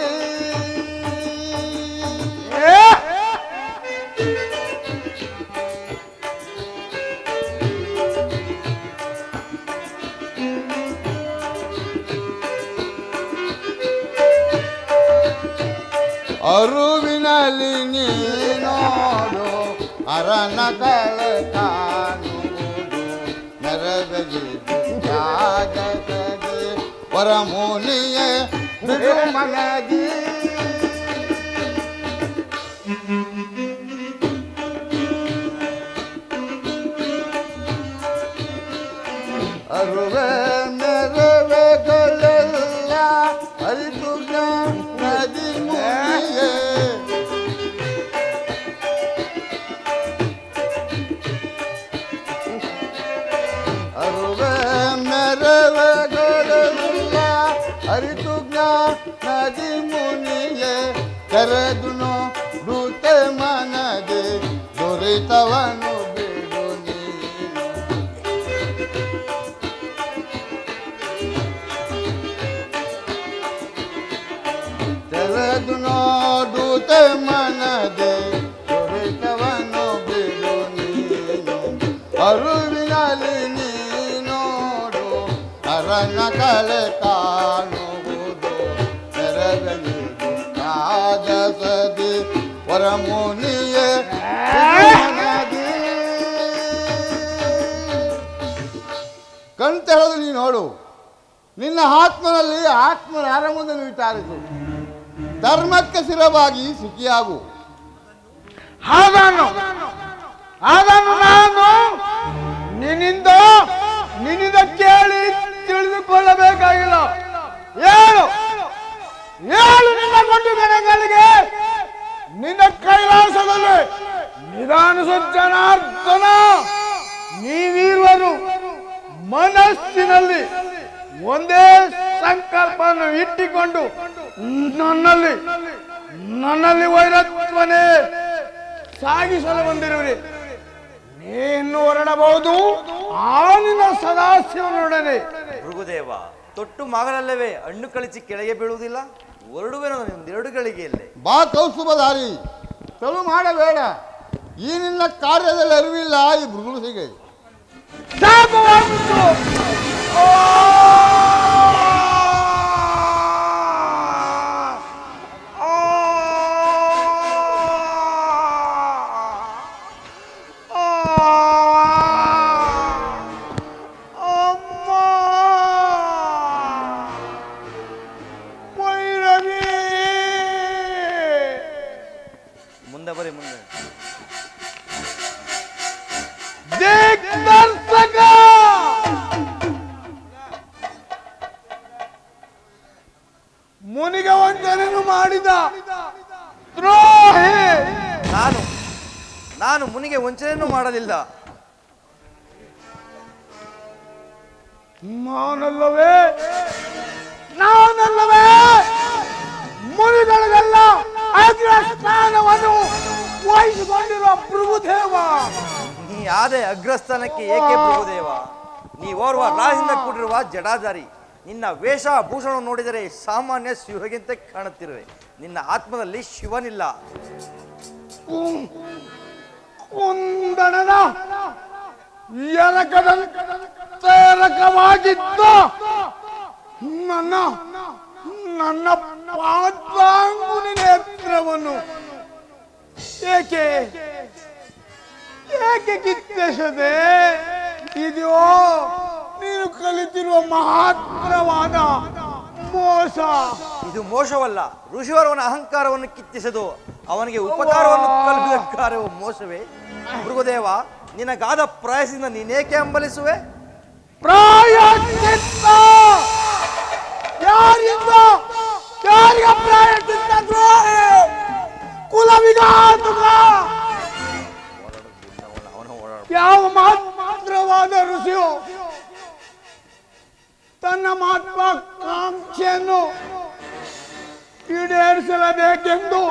ಅರುವಿನಲ್ಲಿ ನೀನೋಡು ಅರಣ್ಯ ಕಲೆ ಕಾಣುವುದು ನೆರವೇರಿದು ರಾಜಸದಿ ಹೊರಮುನಿಯ ಬಿಡು ಮನದಿ. ಅರುವೆ ಮೆರವೆಗಳೆಲ್ಲ ಅರಿತು ನದಿ ಮುನಿಯೇ ಅರುವೆ ಮೆರವೆಗಳೆಲ್ಲ ಅರಿತು ನದಿ ಮುನಿಯೇ ಕರೆದುನು ದೂತೆ ಮನದೆ ದೊರೆತವನು ಬಿಡು ನೀನು. ತೆರೆದು ನೋಡುತ್ತೆ ಮನದೆ ದೊರೆತವನು ಬಿಡು ನೀನು. ಅರುವಿನಲ್ಲಿ ನೀನೋಡು ಅರಣ್ಯ ಕಲೆ ಕಾಣುವುದು ನೆರವೇರಿದು ರಾಜಸದಿ ಹೊರಮುನಿಯೇ ಮನದಿ. ಕಣ್ತೆರೆದು ನೀ ನೋಡು. ನಿನ್ನ ಆತ್ಮನಲ್ಲಿ ಆತ್ಮನ ಆರಂಭವನ್ನು ವಿಚಾರಿಸು. ಧರ್ಮಕ್ಕೆ ಸ್ಥಿರವಾಗಿ ಸುಖಿಯಾಗು. ಅದನ್ನು ನಾನು ನಿನ್ನಿಂದ ಕೇಳಿ ತಿಳಿದುಕೊಳ್ಳಬೇಕಾಗಿಲ್ಲ. ಹೇಳು ನಿನ್ನ ಗೊಂಡು ಗಣಗಳಿಗೆ ನಿನ್ನ ಕೈಲಾಸದಲ್ಲಿ ನಿಧಾನಿಸ ಜನಾರ್ದನ. ನೀವಿರುವರು ಮನಸ್ಸಿನಲ್ಲಿ ಒಂದೇ ಸಂಕಲ್ಪವನ್ನು ಇಟ್ಟುಕೊಂಡು ನನ್ನಲ್ಲಿ ವೈರತ್ವನೇ ಸಾಗಿಸಲು ಬಂದಿರುವಿರಿ. ನೀನು ಹೊರಡಬಹುದು ಆ ನಿನ್ನ ಸದಾಶಿವನೊಡನೆ. ಭೃಗುದೇವ, ತೊಟ್ಟು ಮಗನಲ್ಲವೇ ಹಣ್ಣು ಕಳಿಸಿ ಕೆಳಗೆ ಬೀಳುವುದಿಲ್ಲ. ಹೊರಡುವೆನು ಒಂದೆರಡು ಗಳಿಗೆಯಲ್ಲೇ. ಬಾ ಕೌಸ್ತುಭಧಾರಿ, ಚಲು ಮಾಡಬೇಡ. ಈ ನಿನ್ನ ಕಾರ್ಯದಲ್ಲಿ ಅರಿವಿಲ್ಲ ಈ ಭೃಗುಸಿಗೆ. ಸಾಕುವಾಗುತ್ತು. ಮುಂದೆ ಬರೀ ಮುಂದೆ. ದಿಗ್ದರ್ಶಕ ಮುನಿಗೆ ವಂಚನೆಯನ್ನು ಮಾಡಿದ ದ್ರೋಹಿ. ನಾನು ಮುನಿಗೆ ವಂಚನೆಯನ್ನು ಮಾಡಲಿಲ್ಲ. ನಾನಲ್ಲವೇ ಮುನಿಗಳಿಗೆಲ್ಲ ಅಗ್ರಸ್ಥಾನವನ್ನು ವಹಿಸಿಕೊಂಡಿರುವ ಭೃಗುದೇವ. ನೀ ಆದೆ ಅಗ್ರಸ್ಥಾನಕ್ಕೆ ಏಕೆ ಭೃಗುದೇವ? ನೀ ಓರ್ವ ರಾಜಿಂದ ಕೂಡಿರುವ ಜಡಾಧಾರಿ. ನಿನ್ನ ವೇಷಭೂಷಣ ನೋಡಿದರೆ ಸಾಮಾನ್ಯ ಶಿವಗಿಂತ ಕಾಣುತ್ತಿರುವೆ. ನಿನ್ನ ಆತ್ಮದಲ್ಲಿ ಶಿವನಿಲ್ಲ. ಕುಂದಣದ ಎರಕವಾಗಿದ್ದ ನನ್ನ ಪಾದಾಂಗುನಿ ನೇತ್ರವನ್ನು ಏಕೆ ಕಿತ್ತೆಸದೆ? ಇದೆಯೋ ನೀನು ಕಲಿತಿರುವ ಮಹತ್ತರವಾದ ಮೋಸ. ಇದು ಮೋಸವಲ್ಲ. ಋಷಿವರವನ ಅಹಂಕಾರವನ್ನು ಕಿತ್ತಿಸದು ಅವನಿಗೆ ಉಪಕಾರವನ್ನು ಕಲ್ಪಿಸಿದ ಕಾರ್ಯವು ಮೋಸವೇ? ಭೃಗುದೇವ, ನಿನಗಾದ ಪ್ರಯಾಸದಿಂದ ನೀನೇಕೆ ಹಂಬಲಿಸುವೆ? ಪ್ರಾಯಶ್ಚಿತ್ತ ಯಾರಿಂದ? ಯಾರಿಗ ಪ್ರಾಯಶ್ಚಿತ್ತ? ದ್ರೋಹಿ, ಕುಲವಿಘಾತಕ. ಯಾವ ಮಾತ್ರವಾದ ಋಷಿಯು ತನ್ನ ಮಹತ್ವಾಕಾಂಕ್ಷೆಯನ್ನು ಈಡೇರಿಸಲೇಬೇಕೆಂದು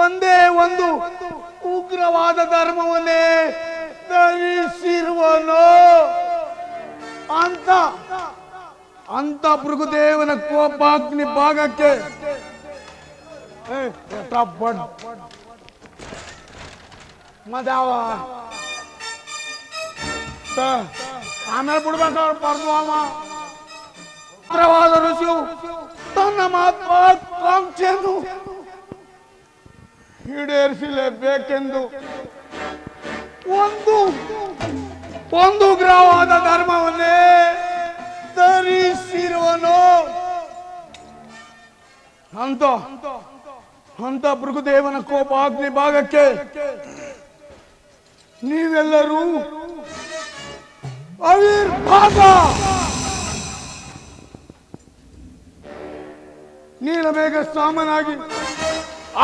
ಒಂದೇ ಒಂದು ಉಗ್ರವಾದ ಧರ್ಮವನ್ನೇ ಧರಿಸಿರುವನು. ಅಂತ ಭೃಗುದೇವನ ಕೋಪಾಗ್ನಿ ಭಾಗಕ್ಕೆ ಮದಾವ ಆಮೇಲೆ ಬಿಡ್ಬೇಕು ಅವ್ರು ಪರ್ವಾಮ. ಋಷಿಯು ತನ್ನ ಮಹತ್ವಾಕಾಂಕ್ಷೆಯನ್ನು ಈಡೇರಿಸಲೇಬೇಕೆಂದು ಒಂದು ಉಗ್ರವಾದ ಧರ್ಮವನ್ನೇ ಧರಿಸಿರುವನು. ಅಂತ ಭೃಗುದೇವನ ಕೋಪಾಗ್ನಿ ಭಾಗಕ್ಕೆ ನೀವೆಲ್ಲರೂ ಅವಿರ್ಭಾಗ. ನೀಲಮೇಘ ಸಾಮನಾಗಿ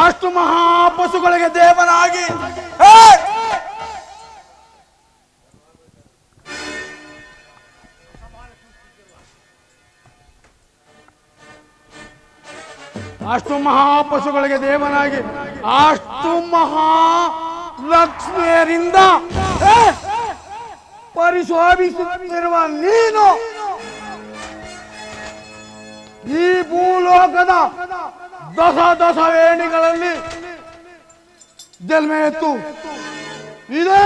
ಅಷ್ಟು ಮಹಾಪಶುಗಳಿಗೆ ದೇವನಾಗಿ ಅಷ್ಟು ಮಹಾಪಶುಗಳಿಗೆ ದೇವನಾಗಿ ಅಷ್ಟು ಮಹಾ ಲಕ್ಷ್ಮಿಯರಿಂದ ಪರಿಶೋಭಿಸುತ್ತಿರುವ ನೀನು ಈ ಭೂಲೋಕದ ದಶ ವೇಣಿಗಳಲ್ಲಿ ಜನ್ಮ ಎತ್ತು. ಇದೇ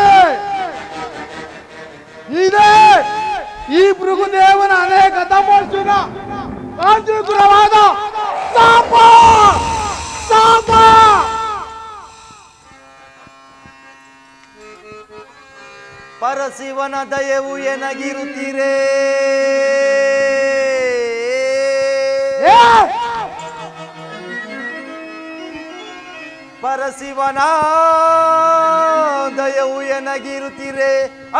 ಈ ಭೃಗುದೇವನ ಅನೇಕ ತಪಸ್ಸಿನ ಕಾಂತಿಕರವಾದ ಶಾಪ. ಪರಶಿವನ ದಯವು ಎನಗಿರುತ್ತೀರೇ. ಪರಶಿವನ ದಯವು ಎನಗಿರುತ್ತೀರೆ.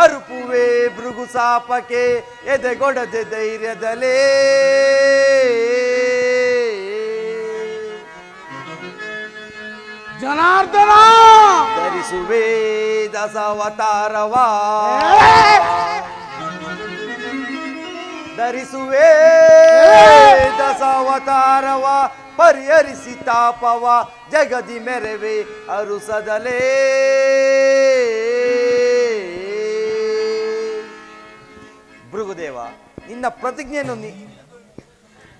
ಅರುಪುವೆ ಭೃಗು ಶಾಪಕ್ಕೆ ಎದೆಗೊಡದೆ ಧೈರ್ಯದಲೇ. ಜನಾರ್ದನ ಧರಿಸುವೆ ದಶಾವತಾರವ. ಧರಿಸುವೆ ದಸಾವತಾರವ ಪರಿಹರಿಸಿ ತಾಪವ ಜಗದಿ ಮೆರವೆ ಅರುಸದಲೇ. ಭೃಗುದೇವ ನಿನ್ನ ಪ್ರತಿಜ್ಞೆಯನ್ನು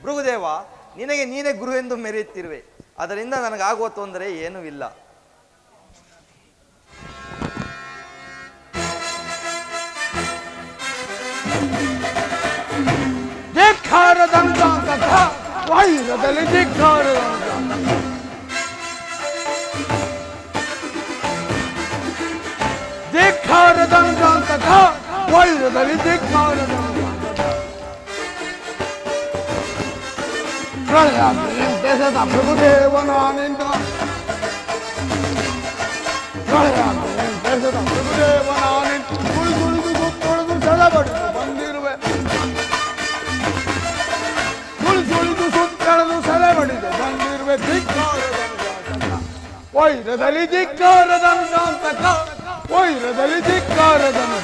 ಭೃಗುದೇವ ನಿನಗೆ ನೀನೇ ಗುರು ಎಂದು ಮೆರೆಯುತ್ತಿರುವೆ, ಅದರಿಂದ ನನಗಾಗುವ ತೊಂದರೆ ಏನೂ ಇಲ್ಲ. ಧಿಕ್ಕಾರದಂತ ವೈರದಲ್ಲಿ ಧಿಕ್ಕಾರದಂತ ಧಿಕ್ಕಾರದಂತ ವೈರದಲ್ಲಿ ಧಿಕ್ಕಾರದಂತ ದೇಶದ ಪ್ರಭುದೇವನಾನಿಂದ ದೇಶದ ಪ್ರಭುದೇವನಾನಿಂದ ಕುಳಿದು ಸುತ್ತೊಳೆದು ಸೆಳೆಬಡಿದು ಬಂದಿರುವೆ. ಕುಳಿದು ಸುತ್ತಳೆದು ಸೆಳೆಬಡಿದು ಬಂದಿರುವೆ. ವೈರದಲ್ಲಿ ಧಿಕ್ಕಾರದಂತ ವೈರದಲ್ಲಿ ಧಿಕ್ಕಾರದಂತ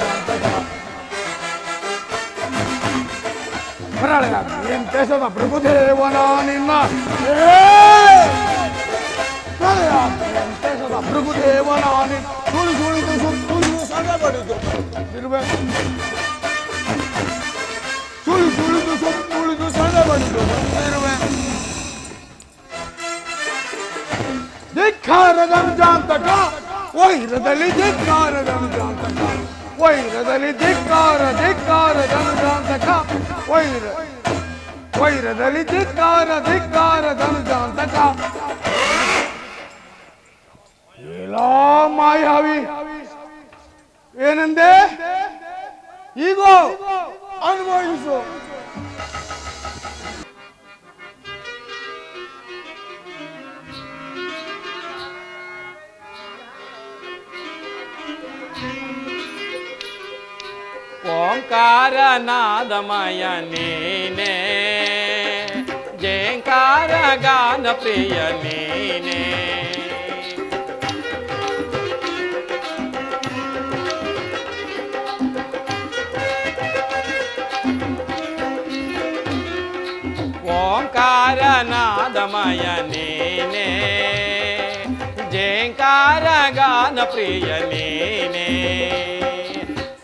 ಏನ್ ದೇಶದ ಪ್ರಭುದೇವನ ನಿನ್ನ ದೇಶದ ಪ್ರಭುದೇವನ ಸುಳಿದು ಸುತ್ತುಳಿದು ಸೆಳೆಬಡಿದು ಇರುವೆ. ಸುಳಿದು ಸುತ್ತುಳಿದು ಸೆಳೆಬಡಿದು ಇರುವೆ. ಧಿಕ್ಕಾರದಂತ ವೈರದಲ್ಲಿ ಧಿಕ್ಕಾರದಂತ ವೈರದಲ್ಲಿ ಧಿಕ್ಕಾರದಂತ ವೈರದಲ್ಲಿ ಧಿಕ್ಕಾರದಂತ ಎಲ್ಲ ಮಾಯಾವಿ ಏನಂದೆ ಈಗ ಅನುಭವಿಸು. ಓಂಕಾರ ನಾದಮಯ ನೀನೇ, ಜೇಂಕಾರ ಗಾನ ಪ್ರಿಯ ನೀನೇ. ಓಂಕಾರ ನಾದಮಯ ನೀನೇ, ಜೇಂಕಾರ ಗಾನ ಪ್ರಿಯ ನೀನೇ.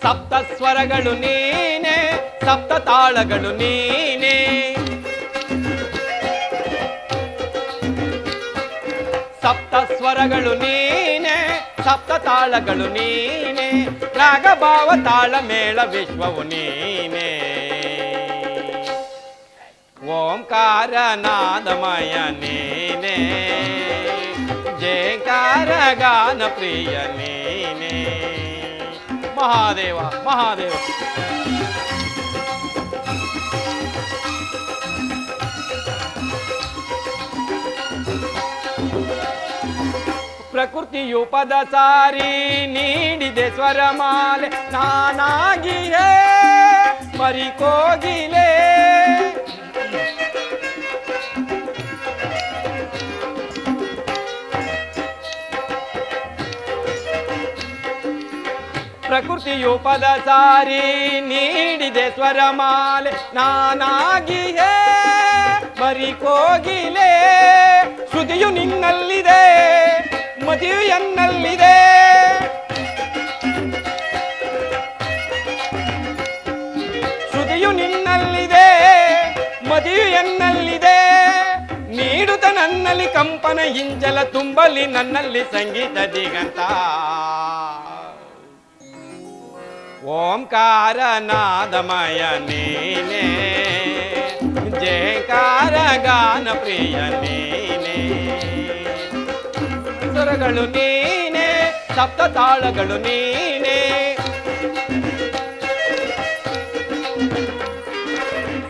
ಸಪ್ತ ಸ್ವರಗಳು ನೀನೆ, ಸಪ್ತ ತಾಳಗಳು ನೀನೆ. ಸಪ್ತ ಸ್ವರಗಳು ನೀನೆ, ಸಪ್ತ ತಾಳಗಳು ನೀನೆ. ರಾಗ ಭಾವ ತಾಳ ಮೇಳ ವಿಶ್ವವು ನೀನೆ. ಓಂಕಾರ ನಾದಮಯ ನೀನೆ, ಜಯಕಾರ ಗಾನ ಪ್ರಿಯ ನೀನೆ. ಮಹಾದೇವ ಮಹಾದೇವ. ಪ್ರಕೃತಿಯು ಪದ ಸಾರಿ ನೀಡಿದೆ ಸ್ವರಮಾಲೆ, ನಾನಾಗಿಯೇ ಮರಿಕೋಗಿಲೆ. ಪ್ರಕೃತಿಯು ಪದ ಸಾರಿ ನೀಡಿದೆ ಸ್ವರಮಾಲೆ, ನಾನಾಗಿಯೇ ಮರಿಕೋಗಿಲೆ. ಶ್ರುತಿಯು ನಿನ್ನಲ್ಲಿದೆ, ಮತಿಯು ಎನ್ನಲ್ಲಿದೆ. ಶ್ರುತಿಯು ನಿನ್ನಲ್ಲಿದೆ, ಮತಿಯು ಎನ್ನಲ್ಲಿದೆ. ನೀಡುತ್ತ ನನ್ನಲ್ಲಿ ಕಂಪನ ಹಿಂಜಲ ತುಂಬಲಿ ನನ್ನಲ್ಲಿ ಸಂಗೀತ ದಿಗಂತ. ಓಂಕಾರ ನಾದಮಯ ನೀನೆ, ಜಯಕಾರ ಗಾನ ಪ್ರಿಯ ನೀನೆ. ಸ್ವರಗಳು ನೀನೆ, ಸಪ್ತ ತಾಳಗಳು ನೀನೆ.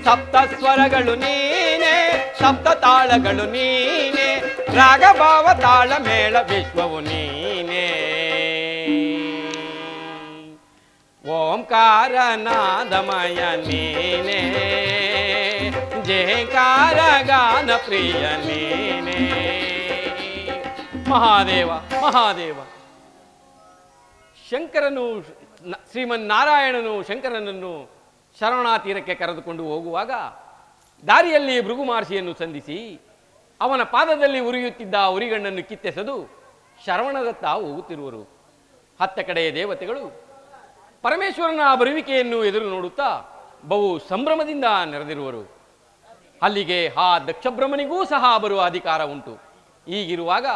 ಸಪ್ತ ಸ್ವರಗಳು ನೀನೆ, ಸಪ್ತ ತಾಳಗಳು ನೀನೆ. ರಾಗ ಭಾವ ತಾಳ ಮೇಳ ವಿಶ್ವವು ನೀನೆ. ಓಂಕಾರ ನಾದಮಯ ನೀನೆ, ಜಯಕಾರ ಗಾನ ಪ್ರಿಯ ನೀನೆ. ಮಹಾದೇವ ಮಹಾದೇವ. ಶಂಕರನು ಶ್ರೀಮನ್ನಾರಾಯಣನು ಶಂಕರನನ್ನು ಶರವಣ ತೀರಕ್ಕೆ ಕರೆದುಕೊಂಡು ಹೋಗುವಾಗ ದಾರಿಯಲ್ಲಿ ಭೃಗು ಮಹರ್ಷಿಯನ್ನು ಸಂಧಿಸಿ ಅವನ ಪಾದದಲ್ಲಿ ಉರಿಯುತ್ತಿದ್ದ ಉರಿಗಣ್ಣನ್ನು ಕಿತ್ತೆಸೆದು ಶರವಣದತ್ತ ಹೋಗುತ್ತಿರುವರು. ಹತ್ತ ಕಡೆಯ ದೇವತೆಗಳು ಪರಮೇಶ್ವರನ ಬರುವಿಕೆಯನ್ನು ಎದುರು ನೋಡುತ್ತಾ ಬಹು ಸಂಭ್ರಮದಿಂದ ನೆರೆದಿರುವರು. ಅಲ್ಲಿಗೆ ಆ ದಕ್ಷಬ್ರಹ್ಮನಿಗೂ ಸಹ ಬರುವ ಅಧಿಕಾರ ಉಂಟು. ಹೀಗಿರುವಾಗ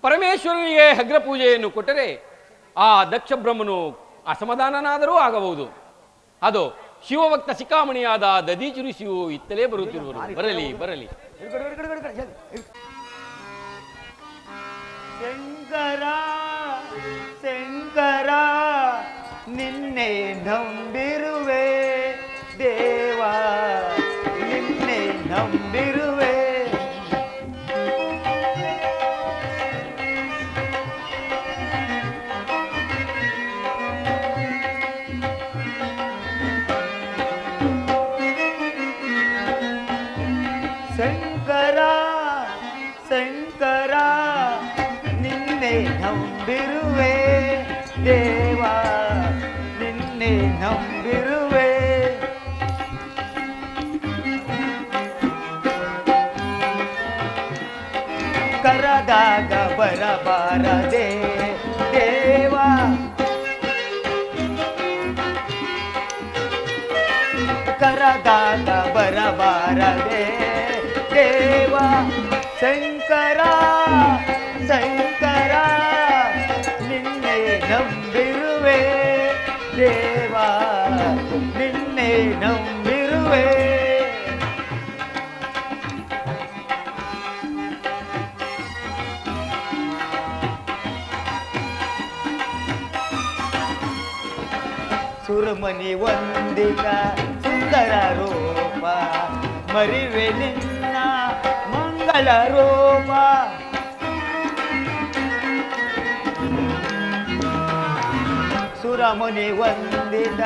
ಪರಮೇಶ್ವರನಿಗೆ ಅಗ್ರಪೂಜೆಯನ್ನು ಕೊಟ್ಟರೆ ಆ ದಕ್ಷಬ್ರಹ್ಮನು ಅಸಮಾಧಾನನಾದರೂ ಆಗಬಹುದು. ಅದು ಶಿವಭಕ್ತ ಶಿಖಾಮಣಿಯಾದ ದದೀಚಿ ಋಷಿಯು ಇತ್ತಲೇ ಬರುತ್ತಿರುವರು. ಬರಲಿ ಬರಲಿ. ಶಂಕರ ಶಂಕರ ನಿನ್ನೆ ನಂಬಿರುವೆ ದೇವ, ನಿನ್ನೆ ನಂಬಿರುವೆ. ಶಂಕರ ಶಂಕರ ನಿನ್ನೆ ನಂಬಿರುವೆ ದೇವ, ನಿನ್ನೆ ನಂಬಿರುವೆ. ಕರದಾಗ ಬರಬಾರದೆ ದೇವ, ಕರದಾಗ ಬರಬಾರದೆ ದೇವ. ಶಂಕರ ಶಂಕರ ನಿನ್ನೆ ನಂಬಿರುವೆ ದೇವ, ನಿನ್ನೆ ನಂಬಿರುವೆ. ಸುರಮನಿ ವಂದಿತ ಸುಂದರ ರೂಪ, ಮರಿವೆ ನಿನ್ನ ಮಂಗಳ ರೂಪ. ಸುರಮುನಿ ವಂದಿತ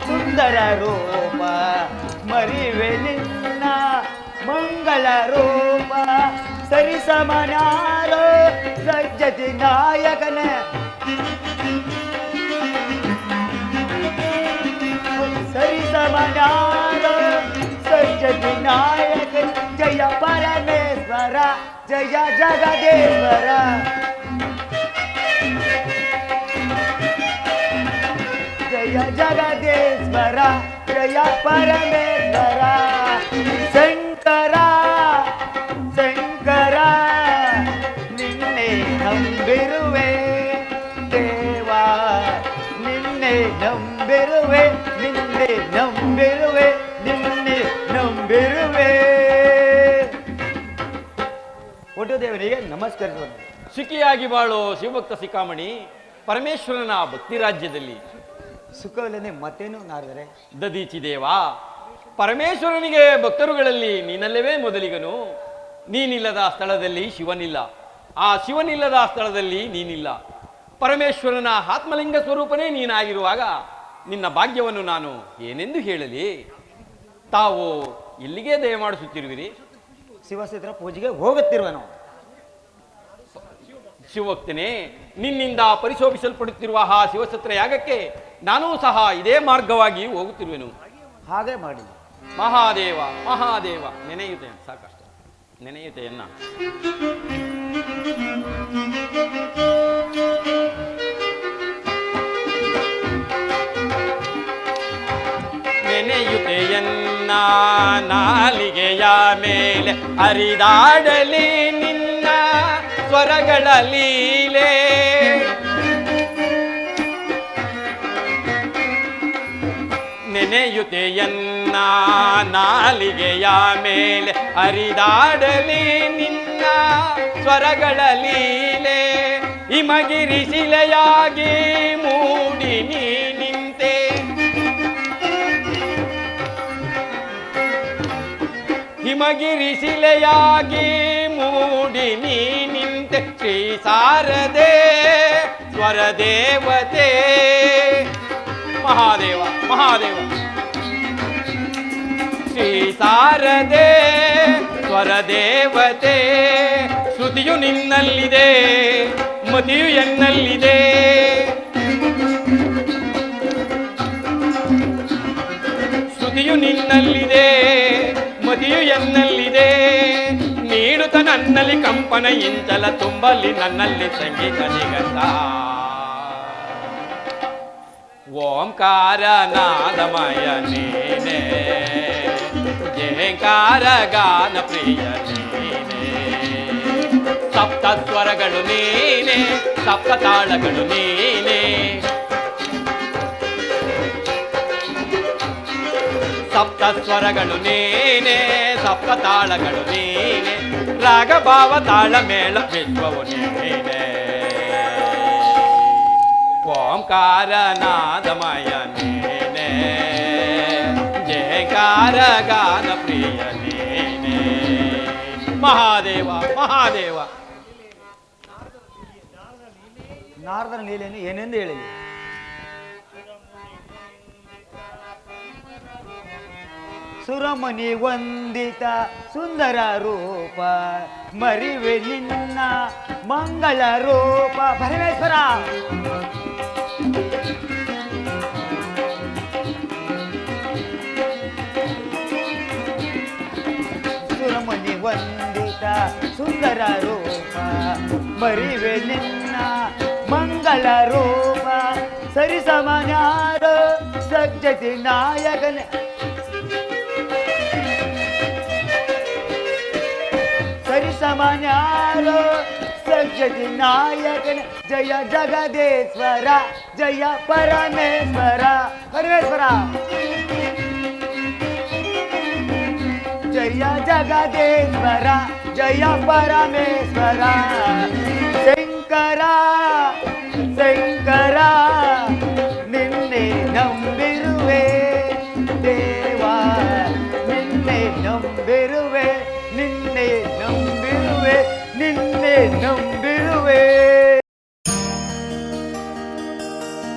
ಸುಂದರ ರೂಪ, ಮರಿವೆ ನಿನ್ನ ಮಂಗಳ ರೂಪ. ಸರಿಸಮನಾರೋ ಸಜ್ಜತಿ ನಾಯಕನ, ಸರಿಸಮನಾರೋ ಸಜ್ಜತಿ ನಾಯಕನ. ಜಯ ಪರಮೇಶ್ವರ ಜಯ ಜಗದೇಶ್ವರ, ಜಯ ಜಗದೇಶ್ವರ ಜಯ ಪರಮೇಶ್ವರ. ಶಂಕರ ಶಂಕರ ನಿನ್ನೆ ನಂಬಿರುವೆ ದೇವ, ನಿನ್ನೆ ನಂಬಿರುವೆ, ನಿನ್ನೆ ನಂಬಿರುವೆ, ನಿನ್ನೆ ನಂಬಿರುವೆ. ಒಟ್ಟು ದೇವರಿಗೆ ನಮಸ್ಕರಿಸುವುದು. ಸುಖಿಯಾಗಿ ಬಾಳೋ ಶಿವಭಕ್ತ ಶಿಖಾಮಣಿ. ಪರಮೇಶ್ವರನ ಭಕ್ತಿ ರಾಜ್ಯದಲ್ಲಿ ಸುಖವಿಲ್ಲದೆ ಮತ್ತೇನು ನಾರದರೆ? ದದೀಚಿ ದೇವ, ಪರಮೇಶ್ವರನಿಗೆ ಭಕ್ತರುಗಳಲ್ಲಿ ನೀನಲ್ಲವೇ ಮೊದಲಿಗನು. ನೀನಿಲ್ಲದ ಸ್ಥಳದಲ್ಲಿ ಶಿವನಿಲ್ಲ, ಆ ಶಿವನಿಲ್ಲದ ಸ್ಥಳದಲ್ಲಿ ನೀನಿಲ್ಲ. ಪರಮೇಶ್ವರನ ಆತ್ಮಲಿಂಗ ಸ್ವರೂಪನೇ ನೀನಾಗಿರುವಾಗ ನಿನ್ನ ಭಾಗ್ಯವನ್ನು ನಾನು ಏನೆಂದು ಹೇಳಲಿ? ತಾವು ಇಲ್ಲಿಗೆ ದಯಮಾಡಿಸುತ್ತಿರುವಿರಿ? ಶಿವಕ್ಷೇತ್ರ ಪೂಜೆಗೆ ಹೋಗುತ್ತಿರುವೆ ನಾವು. ಶಿವಭಕ್ತನೇ, ನಿನ್ನಿಂದ ಪರಿಶೋಭಿಸಲ್ಪಡುತ್ತಿರುವ ಆ ಶಿವಛತ್ರ ಯಾಗಕ್ಕೆ ನಾನೂ ಸಹ ಇದೇ ಮಾರ್ಗವಾಗಿ ಹೋಗುತ್ತಿರುವೆನು. ಹಾಗೆ ಮಾಡಿ. ಮಹಾದೇವ ಮಹಾದೇವ ನೆನೆಯುತ್ತೆ, ಸಾಕಷ್ಟು ನೆನೆಯುತ್ತೆಯನ್ನ. ನೆನೆಯುತ್ತೆಯನ್ನ ನಾಲಿಗೆಯ ಮೇಲೆ ಹರಿದಾಡಲಿ ನಿನ್ನ ಸ್ವರಗಳ ಲೀಲೆ. ನೆನೆಯುತ್ತೆಯನ್ನ ನಾಲಿಗೆಯ ಮೇಲೆ ಹರಿದಾಡಲಿ ನಿನ್ನ ಸ್ವರಗಳ ಲೀಲೆ. ಹಿಮಗಿರಿ ಶಿಲೆಯಾಗಿ ಮೂಡಿ ನೀ ನಿಂತೆ, ಹಿಮಗಿರಿ ಶಿಲೆಯಾಗಿ ಮೂಡಿ ನೀ ನಿಂತೆ. ಶ್ರೀ ಶಾರದೆ ಸ್ವರದೇವತೆ. ಮಹಾದೇವ ಮಹಾದೇವ. ಶ್ರೀ ಶಾರದೆ ಸ್ವರದೇವತೆ. ಶ್ರುತಿಯು ನಿನ್ನಲ್ಲಿದೆ, ಮತಿಯು ಎನ್ನಲ್ಲಿದೆ. ಮತಿಯು ನಿನ್ನಲ್ಲಿದೆ ಮತಿಯು ಎನ್ನಲ್ಲಿದೆ ನೀಡುತ್ತ ನನ್ನಲ್ಲಿ ಕಂಪನ ಇಂಚಲ ತುಂಬಲಿ ನನ್ನಲ್ಲಿ ಸಂಗೀತ ನಿಗಂಧ ಓಂಕಾರ ನಾದಮಯ ನೀನೇ ಜಯಂಕಾರ ಗಾನ ಪ್ರಿಯ ನೀನೇ ಸಪ್ತ ಸ್ವರಗಳು ನೀನೇ ಸಪ್ತ ತಾಳಗಳು ನೀನೇ ಸಪ್ತ ಸ್ವರಗಳು ನೀನೇ ಸಪ್ತ ತಾಳಗಳು ನೀನೇ ರಾಗ ಭಾವ ತಾಳ ಮೇಳ ವಿಶ್ವವು ನೀನೇ ಓಂಕಾರ ನಾದಮಯ ನೀನೇ ಜಯಕಾರ ಗಾನ ಪ್ರಿಯ ನೀನೇ ಮಹಾದೇವ ಮಹಾದೇವ. ನಾರದನ ಲೀಲೆಯನ್ನು ಏನೆಂದು ಹೇಳಲಿ? ಸುರಮಣಿ ವಂದಿತ ಸುಂದರ ರೂಪ ಮರಿವೆ ನಿನ್ನ ಮಂಗಳ ರೂಪ ಪರಮೇಶ್ವರ. ಸುರಮಣಿ ವಂದಿತ ಸುಂದರ ರೂಪ ಮರಿವೆ ನಿನ್ನ ಮಂಗಳ ರೂಪ ಸರಿಸಮನ್ಯಾರ ಸಜ್ಜತಿ ನಾಯಕನ ಸರಿಸಮನ್ಯಾರ ಸಜ್ಜತಿ ನಾಯಕನ ಜಯ ಜಗದೇಶ್ವರ ಜಯ ಪರಮೇಶ್ವರ ಪರಮೇಶ್ವರ ಜಯ ಜಗದೇಶ್ವರ ಜಯ ಪರಮೇಶ್ವರ ಶಂಕರ